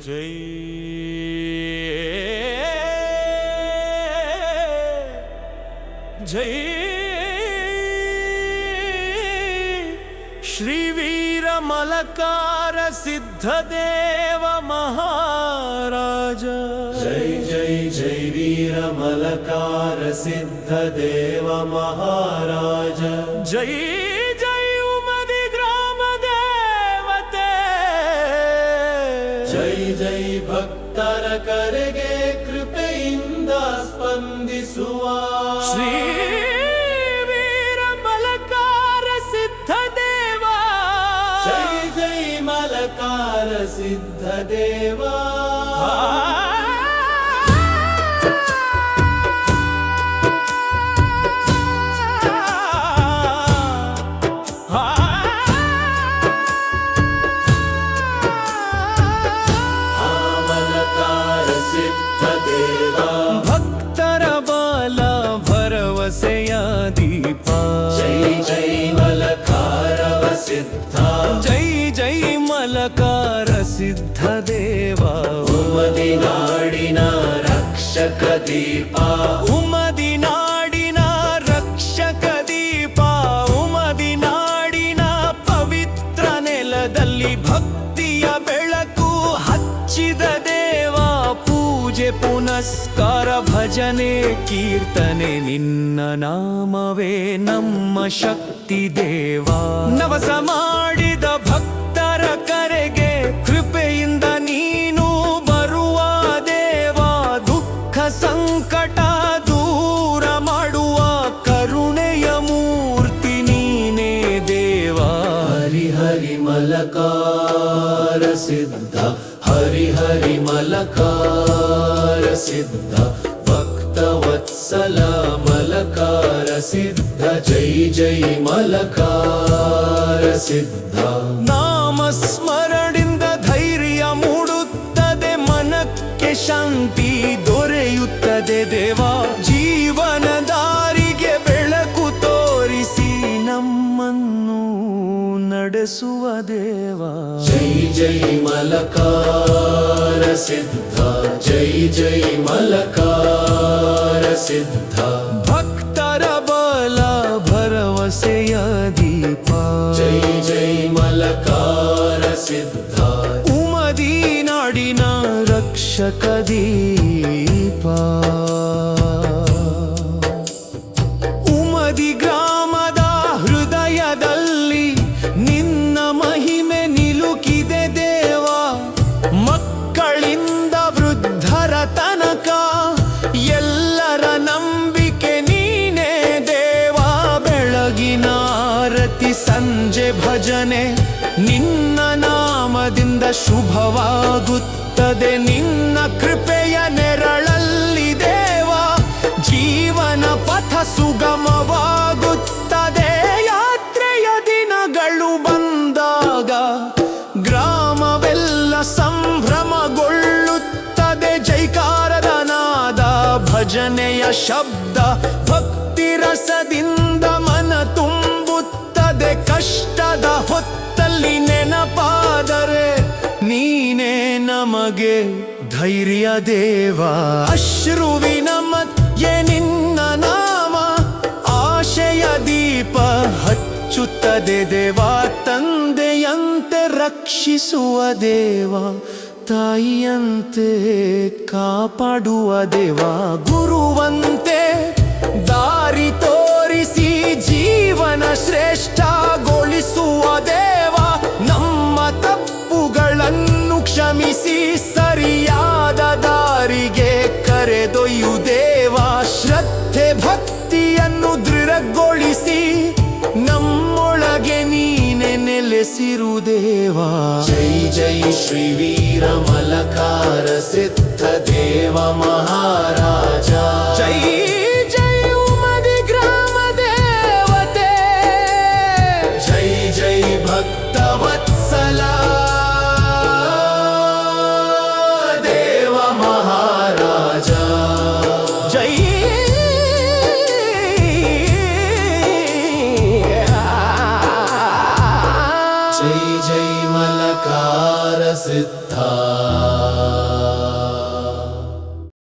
जय जय श्री वीर मलकार सिद्धदेव महाराज। जय जय जय वीर मलकार सिद्धदेव महाराज। जय जय उमदी ग्राम देवते। जय जय भक्तर करेगे कृपेಯಿಂದ ಸ್ಪಂದಿಸುವ श्री वीर मलकार सिद्धदेव। जय जय मलकार सिद्धदेव। भक्तर बाल भरवसेय दीप। जय जय मलकार सिद्ध। जय जय मलकार सिद्धदेव। उमदी नाडिन रक्षक दीप। उमदी नाडिन रक्षक दीप। उमदी नाडिन पवित्र नेलदल्लि भक्तिय बेಳಕು ಹಚ್ಚಿದ ದೇವ। ಪೂಜೆ ಪುನಸ್ಕಾರ ಭಜನೆ ಕೀರ್ತನೆ ನಿನ್ನ ನಾಮವೇ ನಮ್ಮ ಶಕ್ತಿ ದೇವ। ನವಸ ಮಾಡಿದ ಭಕ್ತರ ಕರೆಗೆ ಕೃಪೆಯಿಂದ ನೀನು ಬರುವ ದೇವ। ದುಃಖ ಸಂಕಟ ದೂರ ಮಾಡುವ ಕರುಣೆಯ ಮೂರ್ತಿ ನೀನೇ ದೇವ। ಹರಿ ಹರಿ ಮಲಕಾರ ಸಿದ್ಧ। ಹರಿ ಹರಿ ಮಲಕಾರ ಸಿದ್ಧ। ಭಕ್ತ ವತ್ಸಲ ಮಲಕಾರ ಸಿದ್ಧ। ಜೈ ಜೈ ಮಲಕಾರ ಸಿದ್ಧ। ನಾಮ ಸ್ಮರಣೆಯಿಂದ ಧೈರ್ಯ ಮೂಡುತ್ತದೆ, ಮನಕ್ಕೆ ಶಾಂತಿ ದೊರೆಯುತ್ತದೆ ದೇವ। ಜೀವನ ದಾರಿಗೆ ಬೆಳಕು ತೋರಿಸಿ ನಮ್ಮನ್ನು ನಡೆಸುವ ದೇವ। ಜೈ ಜೈ ಮಲಕಾರ ಸಿದ್ಧ। ಜೈ ಜೈ ಮಲಕಾರ ಸಿದ್ಧ। ಭಕ್ತರ ಬಲ ಭರವಸೆಯ ದೀಪ। ಜೈ ಜೈ ಮಲಕಾರ ಸಿದ್ಧ। ಉಮದಿ ನಾಡಿನ ರಕ್ಷಕ ದೀಪ। ಉಮದಿ ಗ್ರಾಮದ ಹೃದಯದಲ್ಲಿ ನಿನ್ನ ಮಹಿಮೆ ನಿಲುಕಿದೆ ದೇವ। ಮಕ್ಕಳಿಂದ ವೃದ್ಧರ ತನಕ ಎಲ್ಲರ ನಂಬಿಕೆ ನೀನೇ ದೇವ। ಬೆಳಗಿನ ಆರತಿ ಸಂಜೆ ಭಜನೆ ನಿನ್ನ ನಾಮದಿಂದ ಶುಭವಾಗುತ್ತದೆ। ನಿನ್ನ ಕೃಪೆಯ ನೆರಳಲ್ಲಿ ದೇವ ಜೀವನ ಪಥ ಸುಗಮವಾಗುತ್ತದೆ। ಯಾತ್ರೆಯ ದಿನಗಳು ಬಂದಾಗ ಗ್ರಾಮವೆಲ್ಲ ಸಂಭ್ರಮಗೊಳ್ಳುತ್ತದೆ। ಜೈಕಾರದ ನಾದ ಭಜನೆಯ ಶಬ್ದ ಭಕ್ತಿ ರಸದಿಂದ ಮನ ತುಂಬುತ್ತದೆ। ಕಷ್ಟದ ಹೊತ್ತಲ್ಲಿ ನೆನಪಾದರೆ ನೀನೇ ನಮಗೆ ಧೈರ್ಯ ದೇವ। ಅಶ್ರುವಿನ ಮಧ್ಯೆ ನಿನ್ನ ನಾಮ ಆಶಯ ದೀಪ ಹಚ್ಚುತ್ತದೆ ದೇವ। ತಂದೆಯಂತೆ ರಕ್ಷಿಸುವ ದೇವ, ತಾಯಿಯಂತೆ ಕಾಪಾಡುವ ದೇವ। ಗುರುವಂತೆ ದಾರಿ ತೋರಿಸಿ ಜೀವನ ಶ್ರೇಷ್ಠಗೊಳಿಸುವ ದೇವ। ನಮ್ಮ ತಪ್ಪುಗಳನ್ನು ಕ್ಷಮಿಸಿ ಸರಿಯಾದ ದಾರಿಗೆ ಕರೆದೊಯ್ಯು ದೇವ। ಶ್ರದ್ಧೆ ಭಕ್ತಿಯನ್ನು ದೃಢಗೊಳಿಸಿ ನಮ್ಮೊಳಗೆ ನೀನೆ ನೆಲೆಸಿರು ದೇವ। ಜೈ ಜೈ ಶ್ರೀ ವೀರ ಮಲಕಾರ ಸಿದ್ಧ ದೇವ ಮಹಾರಾಜ।